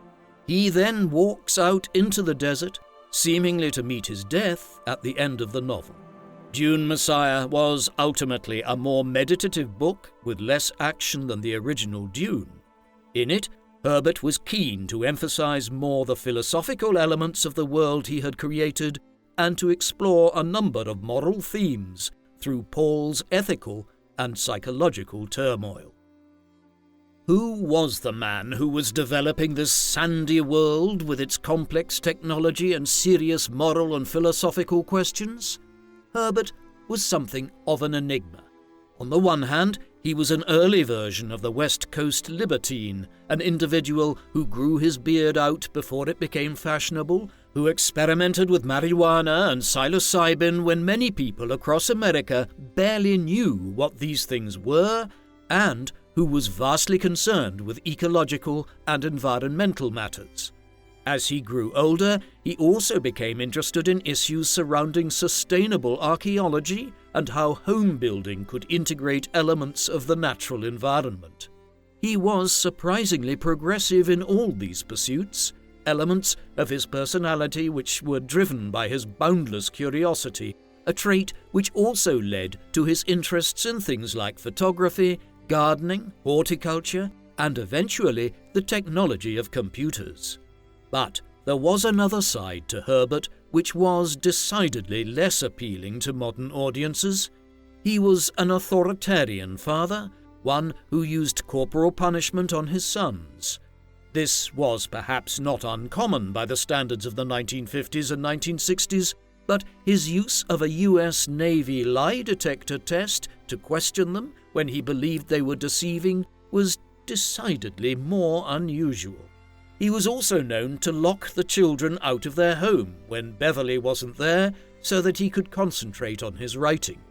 He then walks out into the desert, seemingly to meet his death at the end of the novel. Dune Messiah was ultimately a more meditative book with less action than the original Dune. In it, Herbert was keen to emphasize more the philosophical elements of the world he had created and to explore a number of moral themes through Paul's ethical and psychological turmoil. Who was the man who was developing this sandy world with its complex technology and serious moral and philosophical questions? Herbert was something of an enigma. On the one hand, he was an early version of the West Coast libertine, an individual who grew his beard out before it became fashionable, who experimented with marijuana and psilocybin when many people across America barely knew what these things were, and who was vastly concerned with ecological and environmental matters. As he grew older, he also became interested in issues surrounding sustainable archaeology and how home building could integrate elements of the natural environment. He was surprisingly progressive in all these pursuits, elements of his personality which were driven by his boundless curiosity, a trait which also led to his interests in things like photography, gardening, horticulture, and eventually the technology of computers. But there was another side to Herbert which was decidedly less appealing to modern audiences. He was an authoritarian father, one who used corporal punishment on his sons. This was perhaps not uncommon by the standards of the 1950s and 1960s, but his use of a US Navy lie detector test to question them when he believed they were deceiving was decidedly more unusual. He was also known to lock the children out of their home when Beverly wasn't there so that he could concentrate on his writing.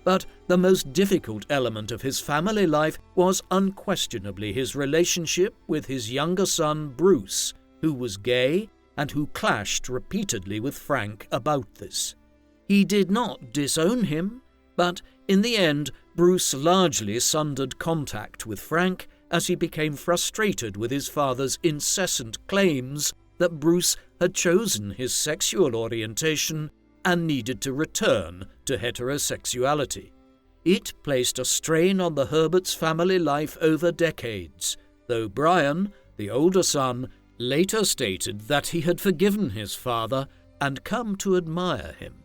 But the most difficult element of his family life was unquestionably his relationship with his younger son Bruce, who was gay and who clashed repeatedly with Frank about this. He did not disown him, but in the end Bruce largely sundered contact with Frank as he became frustrated with his father's incessant claims that Bruce had chosen his sexual orientation and needed to return to heterosexuality. It placed a strain on the Herberts' family life over decades, though Brian, the older son, later stated that he had forgiven his father and come to admire him.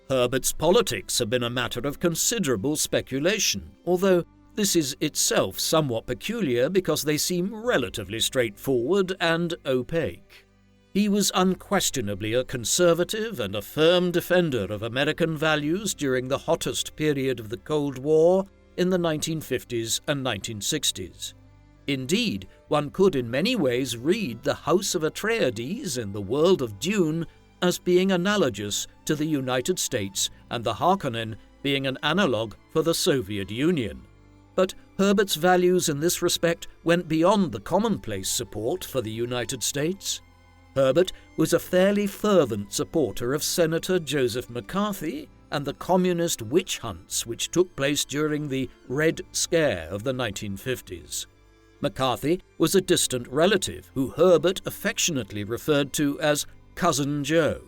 Herbert's politics have been a matter of considerable speculation, although this is itself somewhat peculiar because they seem relatively straightforward and opaque. He was unquestionably a conservative and a firm defender of American values during the hottest period of the Cold War in the 1950s and 1960s. Indeed, one could in many ways read the House of Atreides in the world of Dune as being analogous to the United States and the Harkonnen being an analogue for the Soviet Union. But Herbert's values in this respect went beyond the commonplace support for the United States. Herbert was a fairly fervent supporter of Senator Joseph McCarthy and the communist witch hunts which took place during the Red Scare of the 1950s. McCarthy was a distant relative who Herbert affectionately referred to as Cousin Joe.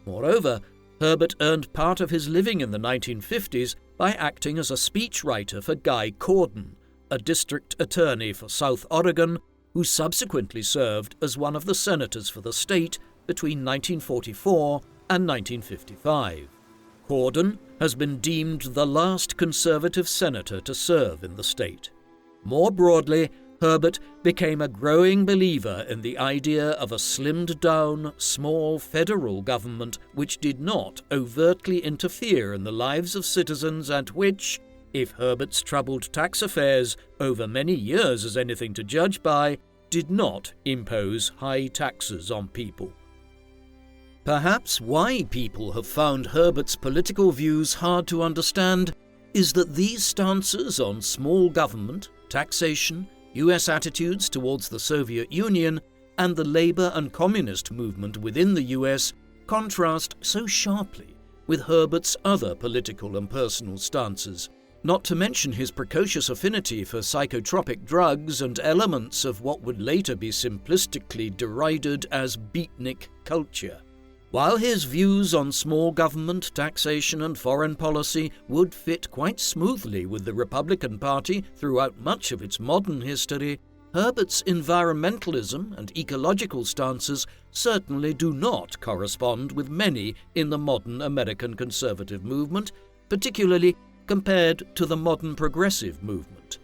Moreover, Herbert earned part of his living in the 1950s by acting as a speechwriter for Guy Cordon, a district attorney for South Oregon, who subsequently served as one of the senators for the state between 1944 and 1955. Cordon has been deemed the last conservative senator to serve in the state. More broadly, Herbert became a growing believer in the idea of a slimmed-down, small federal government which did not overtly interfere in the lives of citizens and which, if Herbert's troubled tax affairs over many years is anything to judge by, did not impose high taxes on people. Perhaps why people have found Herbert's political views hard to understand is that these stances on small government, taxation, US attitudes towards the Soviet Union, and the labor and communist movement within the US contrast so sharply with Herbert's other political and personal stances, not to mention his precocious affinity for psychotropic drugs and elements of what would later be simplistically derided as beatnik culture. While his views on small government, taxation and foreign policy would fit quite smoothly with the Republican Party throughout much of its modern history, Herbert's environmentalism and ecological stances certainly do not correspond with many in the modern American conservative movement, particularly compared to the modern progressive movement.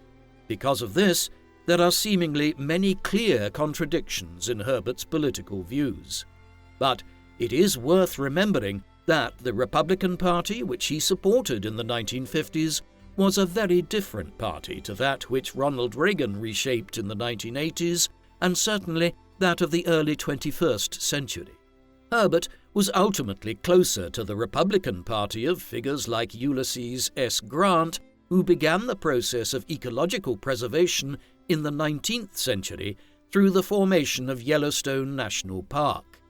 Because of this, there are seemingly many clear contradictions in Herbert's political views. But it is worth remembering that the Republican Party, which he supported in the 1950s, was a very different party to that which Ronald Reagan reshaped in the 1980s, and certainly that of the early 21st century. Herbert was ultimately closer to the Republican Party of figures like Ulysses S. Grant, who began the process of ecological preservation in the 19th century through the formation of Yellowstone National Park.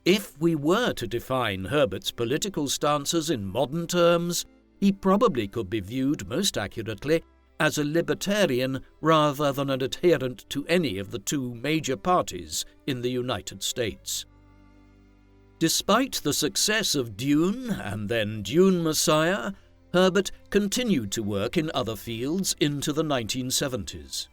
If we were to define Herbert's political stances in modern terms, he probably could be viewed most accurately as a libertarian rather than an adherent to any of the two major parties in the United States. Despite the success of Dune and then Dune Messiah, Herbert continued to work in other fields into the 1970s.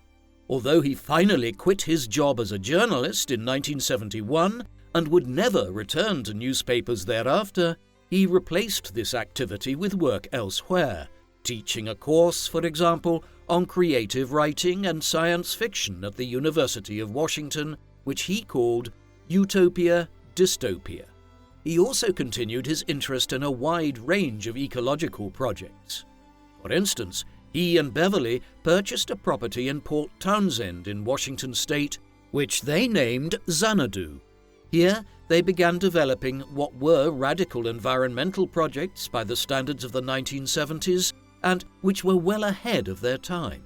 Although he finally quit his job as a journalist in 1971 and would never return to newspapers thereafter, he replaced this activity with work elsewhere, teaching a course, for example, on creative writing and science fiction at the University of Washington, which he called Utopia Dystopia. He also continued his interest in a wide range of ecological projects. For instance, he and Beverly purchased a property in Port Townsend in Washington state, which they named Xanadu. Here, they began developing what were radical environmental projects by the standards of the 1970s and which were well ahead of their time.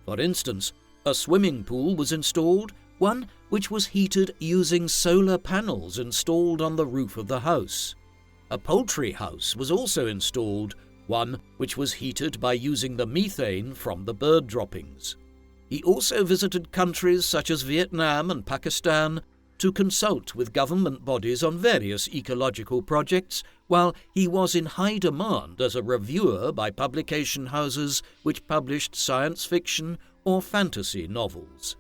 For instance, a swimming pool was installed, one which was heated using solar panels installed on the roof of the house. A poultry house was also installed, one which was heated by using the methane from the bird droppings. He also visited countries such as Vietnam and Pakistan to consult with government bodies on various ecological projects, while he was in high demand as a reviewer by publication houses which published science fiction or fantasy novels.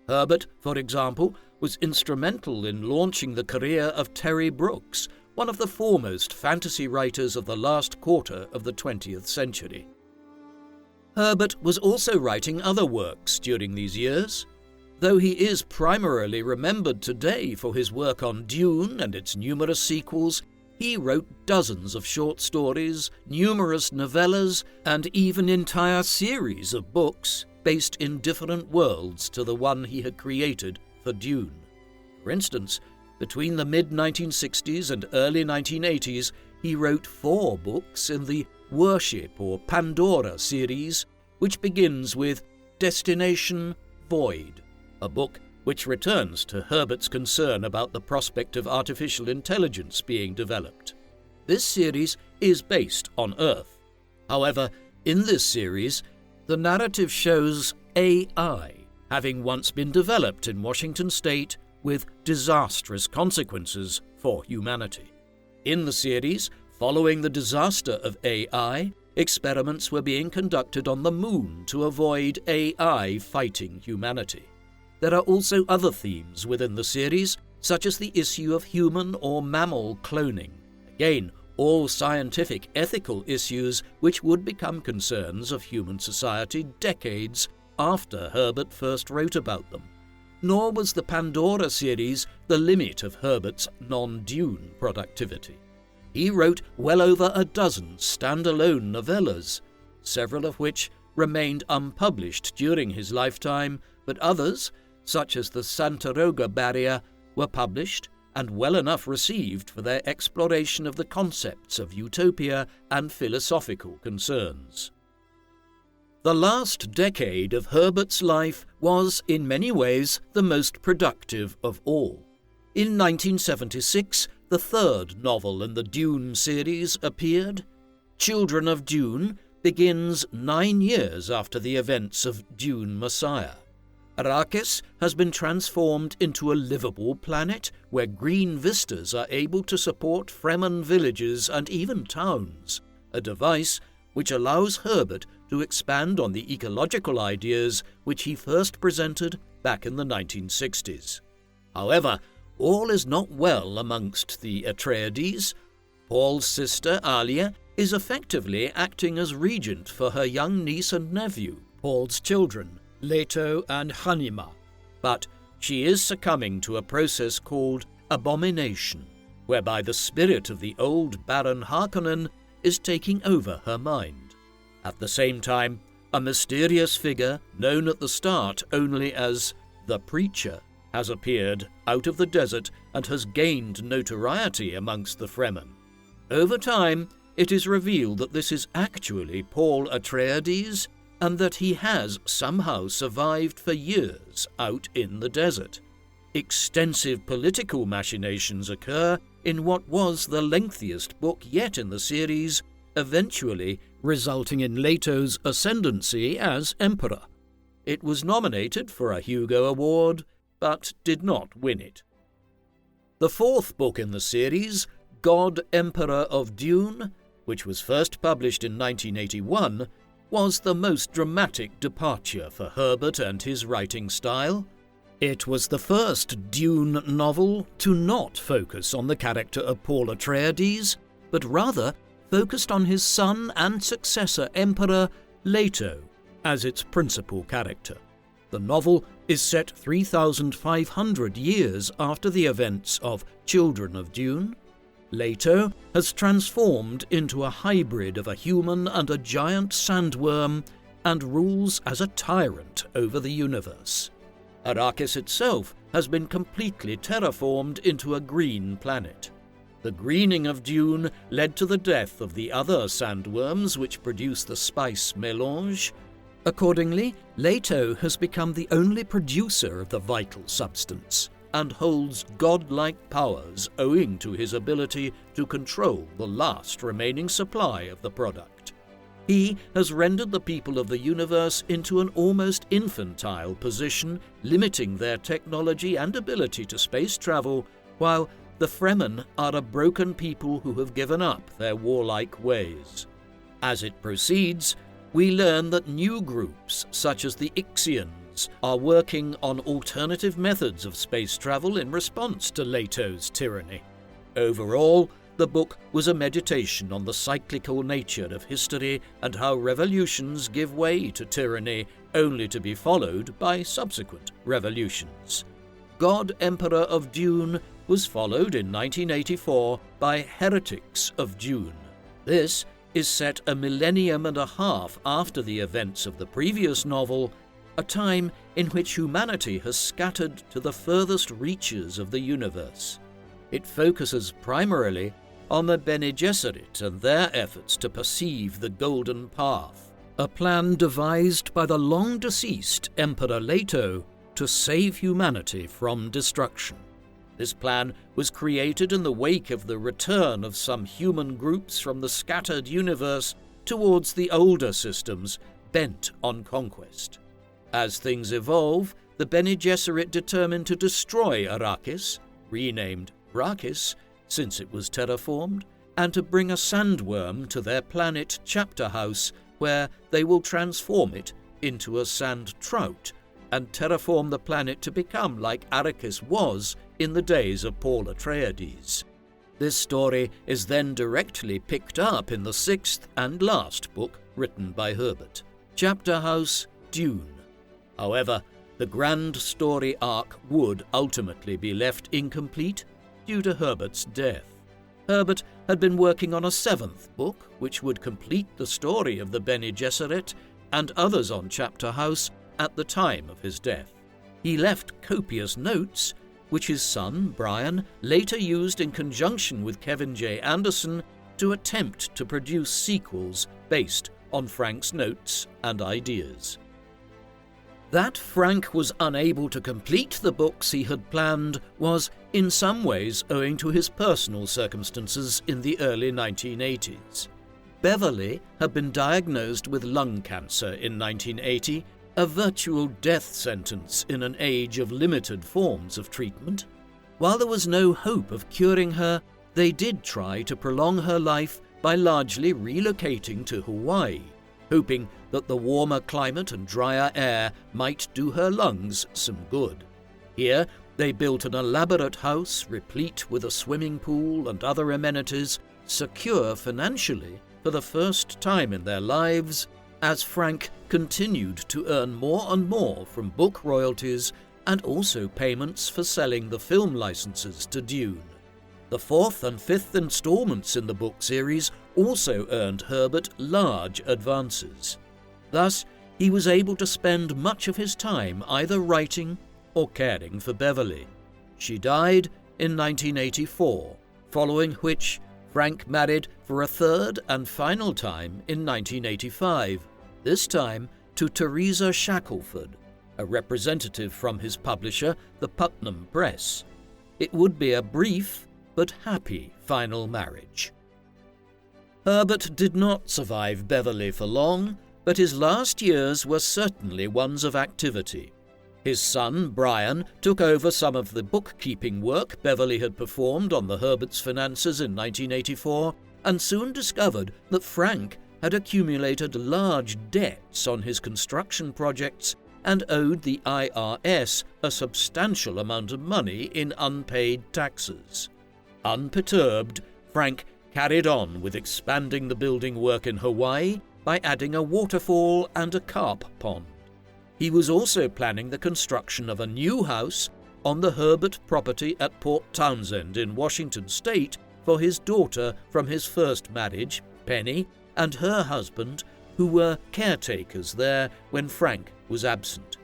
Herbert, for example, was instrumental in launching the career of Terry Brooks, one of the foremost fantasy writers of the last quarter of the 20th century. Herbert was also writing other works during these years. Though he is primarily remembered today for his work on Dune and its numerous sequels, he wrote dozens of short stories, numerous novellas, and even entire series of books based in different worlds to the one he had created for Dune. For instance, between the mid-1960s and early 1980s, he wrote 4 books in the Worship or Pandora series, which begins with Destination Void, a book which returns to Herbert's concern about the prospect of artificial intelligence being developed. This series is based on Earth. However, in this series, the narrative shows AI having once been developed in Washington state with disastrous consequences for humanity. In the series, following the disaster of AI, experiments were being conducted on the moon to avoid AI fighting humanity. There are also other themes within the series, such as the issue of human or mammal cloning. Again, all scientific ethical issues which would become concerns of human society decades after Herbert first wrote about them. Nor was the Pandora series the limit of Herbert's non-Dune productivity. He wrote well over a dozen standalone novellas, several of which remained unpublished during his lifetime, but others, such as the Santaroga Barrier, were published and well enough received for their exploration of the concepts of utopia and philosophical concerns. The last decade of Herbert's life was, in many ways, the most productive of all. In 1976, the third novel in the Dune series appeared. Children of Dune begins 9 years after the events of Dune Messiah. Arrakis has been transformed into a livable planet where green vistas are able to support Fremen villages and even towns, a device which allows Herbert to expand on the ecological ideas which he first presented back in the 1960s. However, all is not well amongst the Atreides. Paul's sister, Alia, is effectively acting as regent for her young niece and nephew, Paul's children, Leto and Hanima, but she is succumbing to a process called abomination, whereby the spirit of the old Baron Harkonnen is taking over her mind. At the same time, a mysterious figure, known at the start only as the Preacher, has appeared out of the desert and has gained notoriety amongst the Fremen. Over time, it is revealed that this is actually Paul Atreides, and that he has somehow survived for years out in the desert. Extensive political machinations occur in what was the lengthiest book yet in the series, eventually resulting in Leto's ascendancy as emperor. It was nominated for a Hugo Award, but did not win it. The fourth book in the series, God Emperor of Dune, which was first published in 1981, was the most dramatic departure for Herbert and his writing style. It was the first Dune novel to not focus on the character of Paul Atreides, but rather focused on his son and successor Emperor Leto as its principal character. The novel is set 3,500 years after the events of Children of Dune. Leto has transformed into a hybrid of a human and a giant sandworm and rules as a tyrant over the universe. Arrakis itself has been completely terraformed into a green planet. The greening of Dune led to the death of the other sandworms which produce the spice mélange. Accordingly, Leto has become the only producer of the vital substance and holds godlike powers owing to his ability to control the last remaining supply of the product. He has rendered the people of the universe into an almost infantile position, limiting their technology and ability to space travel, while the Fremen are a broken people who have given up their warlike ways. As it proceeds, we learn that new groups, such as the Ixians, are working on alternative methods of space travel in response to Leto's tyranny. Overall, the book was a meditation on the cyclical nature of history and how revolutions give way to tyranny, only to be followed by subsequent revolutions. God Emperor of Dune was followed in 1984 by Heretics of Dune. This is set a millennium and a half after the events of the previous novel, a time in which humanity has scattered to the furthest reaches of the universe. It focuses primarily on the Bene Gesserit and their efforts to perceive the Golden Path, a plan devised by the long-deceased Emperor Leto to save humanity from destruction. This plan was created in the wake of the return of some human groups from the scattered universe towards the older systems bent on conquest. As things evolve, the Bene Gesserit determined to destroy Arrakis, renamed Arrakis since it was terraformed, and to bring a sandworm to their planet Chapter House, where they will transform it into a sand trout and terraform the planet to become like Arrakis was in the days of Paul Atreides. This story is then directly picked up in the sixth and last book written by Herbert, Chapter House Dune. However, the grand story arc would ultimately be left incomplete due to Herbert's death. Herbert had been working on a seventh book, which would complete the story of the Bene Gesserit and others on Chapter House at the time of his death. He left copious notes, which his son, Brian, later used in conjunction with Kevin J. Anderson to attempt to produce sequels based on Frank's notes and ideas. That Frank was unable to complete the books he had planned was, in some ways, owing to his personal circumstances in the early 1980s. Beverly had been diagnosed with lung cancer in 1980, a virtual death sentence in an age of limited forms of treatment. While there was no hope of curing her, they did try to prolong her life by largely relocating to Hawaii, hoping that the warmer climate and drier air might do her lungs some good. Here, they built an elaborate house replete with a swimming pool and other amenities, secure financially for the first time in their lives, as Frank continued to earn more and more from book royalties and also payments for selling the film licenses to Dune. The fourth and fifth installments in the book series also earned Herbert large advances. Thus, he was able to spend much of his time either writing or caring for Beverly. She died in 1984, following which Frank married for a third and final time in 1985, this time to Teresa Shackelford, a representative from his publisher, the Putnam Press. It would be a brief but happy final marriage. Herbert did not survive Beverly for long, but his last years were certainly ones of activity. His son, Brian, took over some of the bookkeeping work Beverly had performed on the Herbert's finances in 1984, and soon discovered that Frank had accumulated large debts on his construction projects and owed the IRS a substantial amount of money in unpaid taxes. Unperturbed, Frank carried on with expanding the building work in Hawaii by adding a waterfall and a carp pond. He was also planning the construction of a new house on the Herbert property at Port Townsend in Washington state for his daughter from his first marriage, Penny, and her husband, who were caretakers there when Frank was absent.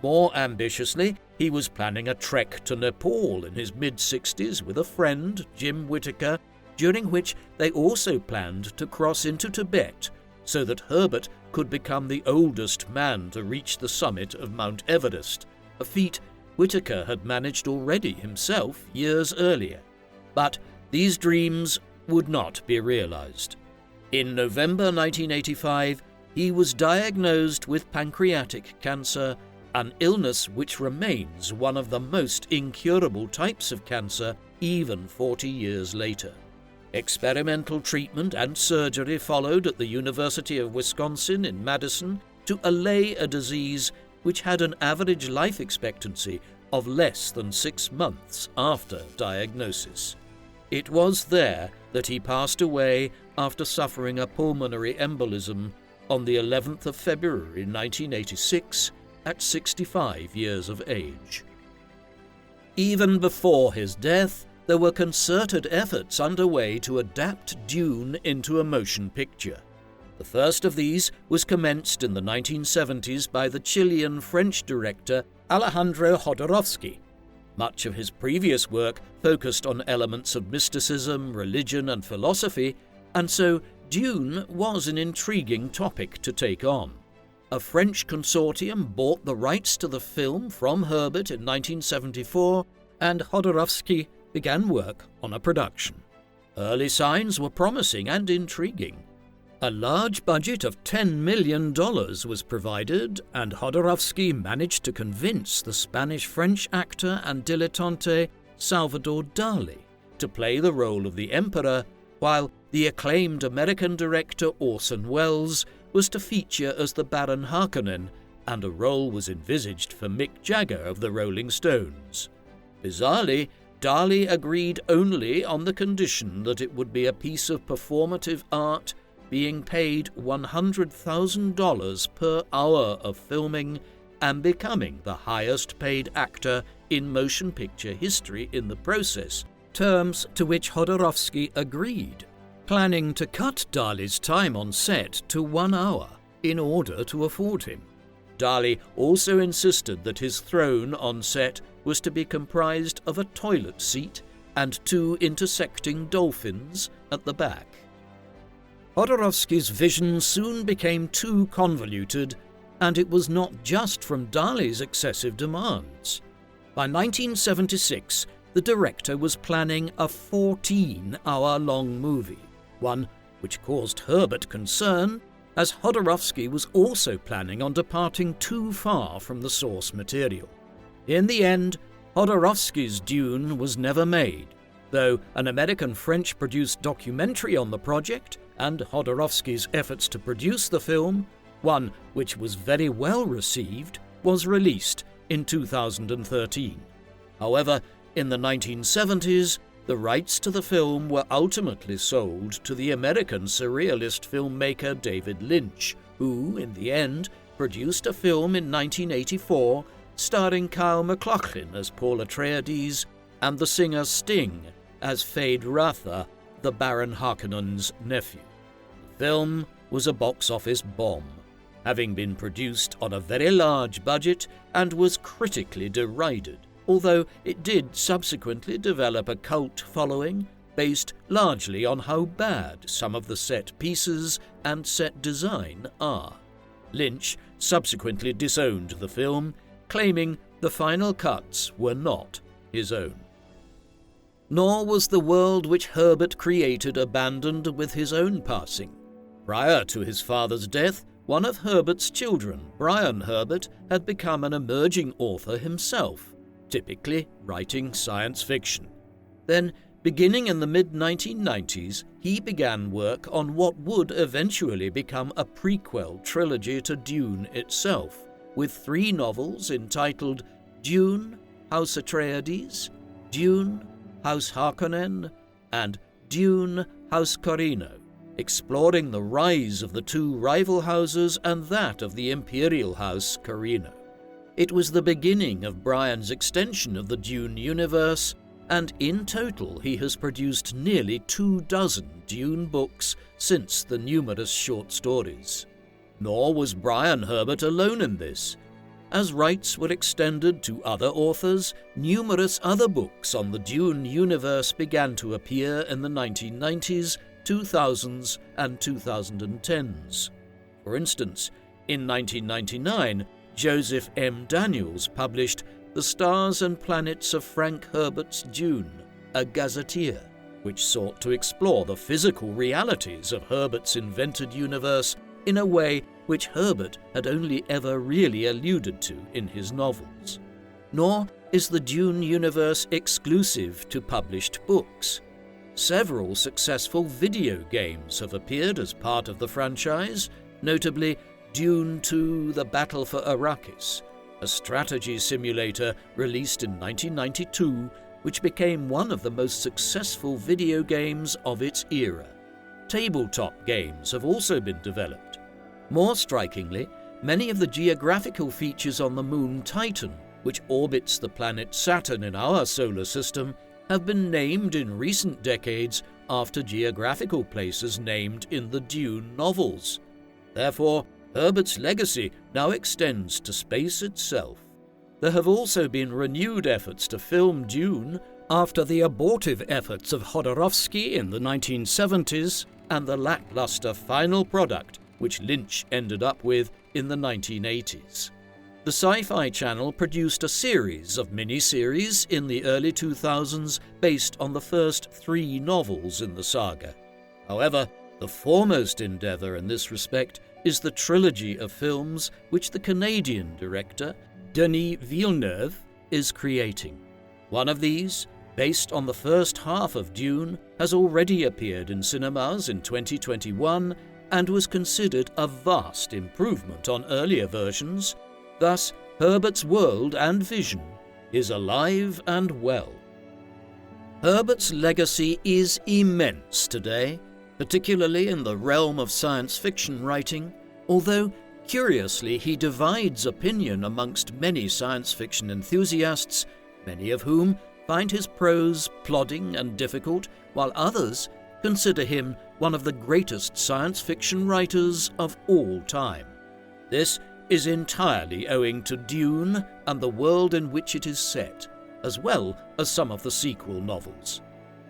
More ambitiously, he was planning a trek to Nepal in his mid-60s with a friend, Jim Whittaker, during which they also planned to cross into Tibet so that Herbert could become the oldest man to reach the summit of Mount Everest, a feat Whittaker had managed already himself years earlier. But these dreams would not be realized. In November 1985, he was diagnosed with pancreatic cancer, an illness which remains one of the most incurable types of cancer even 40 years later. Experimental treatment and surgery followed at the University of Wisconsin in Madison to allay a disease which had an average life expectancy of less than 6 months after diagnosis. It was there that he passed away after suffering a pulmonary embolism on the 11th of February 1986 at 65 years of age. Even before his death, there were concerted efforts underway to adapt Dune into a motion picture. The first of these was commenced in the 1970s by the Chilean-French director Alejandro Jodorowsky. Much of his previous work focused on elements of mysticism, religion, and philosophy, and so Dune was an intriguing topic to take on. A French consortium bought the rights to the film from Herbert in 1974, and Jodorowsky began work on a production. Early signs were promising and intriguing. A large budget of $10 million was provided, and Jodorowsky managed to convince the Spanish-French actor and dilettante Salvador Dali to play the role of the Emperor, while the acclaimed American director Orson Welles was to feature as the Baron Harkonnen, and a role was envisaged for Mick Jagger of the Rolling Stones. Bizarrely, Dali agreed only on the condition that it would be a piece of performative art, being paid $100,000 per hour of filming and becoming the highest-paid actor in motion picture history in the process, terms to which Jodorowsky agreed, planning to cut Dali's time on set to 1 hour in order to afford him. Dali also insisted that his throne on set was to be comprised of a toilet seat and 2 intersecting dolphins at the back. Jodorowsky's vision soon became too convoluted, and it was not just from Dali's excessive demands. By 1976, the director was planning a 14-hour-long movie, one which caused Herbert concern, as Jodorowsky was also planning on departing too far from the source material. In the end, Jodorowsky's Dune was never made, though an American-French-produced documentary on the project and Jodorowsky's efforts to produce the film, one which was very well received, was released in 2013. However, in the 1970s, the rights to the film were ultimately sold to the American surrealist filmmaker David Lynch, who, in the end, produced a film in 1984 starring Kyle MacLachlan as Paul Atreides and the singer Sting as Fade Ratha, the Baron Harkonnen's nephew. The film was a box office bomb, having been produced on a very large budget and was critically derided, although it did subsequently develop a cult following based largely on how bad some of the set pieces and set design are. Lynch subsequently disowned the film, claiming the final cuts were not his own. Nor was the world which Herbert created abandoned with his own passing. Prior to his father's death, one of Herbert's children, Brian Herbert, had become an emerging author himself, typically writing science fiction. Then, beginning in the mid-1990s, he began work on what would eventually become a prequel trilogy to Dune itself, with 3 novels entitled Dune, House Atreides, Dune, House Harkonnen, and Dune, House Corrino, exploring the rise of the two rival houses and that of the imperial house Corrino. It was the beginning of Brian's extension of the Dune universe, and in total he has produced nearly 24 Dune books since the numerous short stories. Nor was Brian Herbert alone in this. As rights were extended to other authors, numerous other books on the Dune universe began to appear in the 1990s, 2000s, and 2010s. For instance, in 1999, Joseph M. Daniels published The Stars and Planets of Frank Herbert's Dune, a gazetteer, which sought to explore the physical realities of Herbert's invented universe in a way which Herbert had only ever really alluded to in his novels. Nor is the Dune universe exclusive to published books. Several successful video games have appeared as part of the franchise, notably Dune 2: The Battle for Arrakis, a strategy simulator released in 1992, which became one of the most successful video games of its era. Tabletop games have also been developed. More strikingly, many of the geographical features on the moon Titan, which orbits the planet Saturn in our solar system, have been named in recent decades after geographical places named in the Dune novels. Therefore, Herbert's legacy now extends to space itself. There have also been renewed efforts to film Dune after the abortive efforts of Jodorowsky in the 1970s and the lackluster final product which Lynch ended up with in the 1980s. The Sci-Fi Channel produced a series of mini-series in the early 2000s based on the first 3 novels in the saga. However, the foremost endeavour in this respect is the trilogy of films which the Canadian director, Denis Villeneuve, is creating. One of these, based on the first half of Dune, has already appeared in cinemas in 2021 and was considered a vast improvement on earlier versions. Thus, Herbert's world and vision is alive and well. Herbert's legacy is immense today, particularly in the realm of science fiction writing, although, curiously, he divides opinion amongst many science fiction enthusiasts, many of whom find his prose plodding and difficult, while others consider him one of the greatest science fiction writers of all time. This is entirely owing to Dune and the world in which it is set, as well as some of the sequel novels.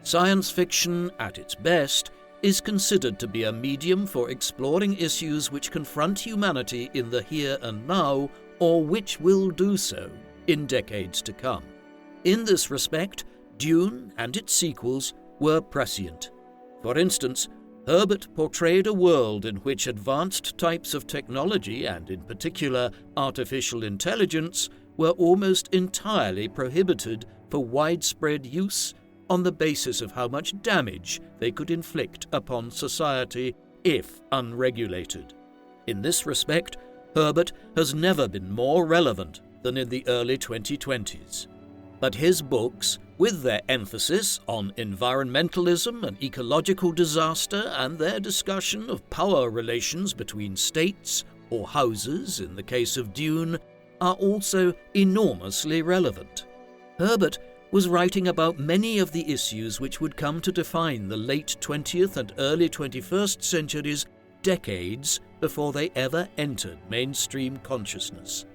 Science fiction, at its best, is considered to be a medium for exploring issues which confront humanity in the here and now, or which will do so in decades to come. In this respect, Dune and its sequels were prescient. For instance, Herbert portrayed a world in which advanced types of technology, and in particular artificial intelligence, were almost entirely prohibited for widespread use on the basis of how much damage they could inflict upon society if unregulated. In this respect, Herbert has never been more relevant than in the early 2020s. But his books, with their emphasis on environmentalism and ecological disaster and their discussion of power relations between states or houses in the case of Dune, are also enormously relevant. Herbert was writing about many of the issues which would come to define the late 20th and early 21st centuries decades before they ever entered mainstream consciousness.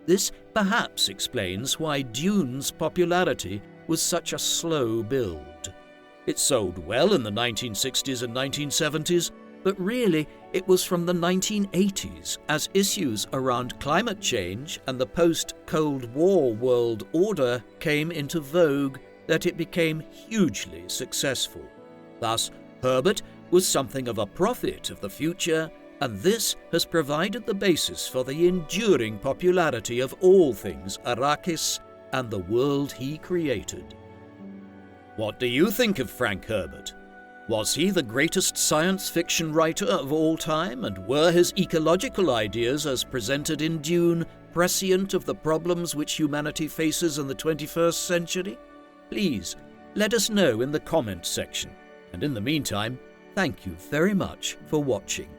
This perhaps explains why Dune's popularity was such a slow build. It sold well in the 1960s and 1970s, but really it was from the 1980s, as issues around climate change and the post-Cold War world order came into vogue, that it became hugely successful. Thus, Herbert was something of a prophet of the future, and this has provided the basis for the enduring popularity of all things Arrakis and the world he created. What do you think of Frank Herbert? Was he the greatest science fiction writer of all time, and were his ecological ideas as presented in Dune prescient of the problems which humanity faces in the 21st century? Please, let us know in the comments section. And in the meantime, Thank you very much for watching.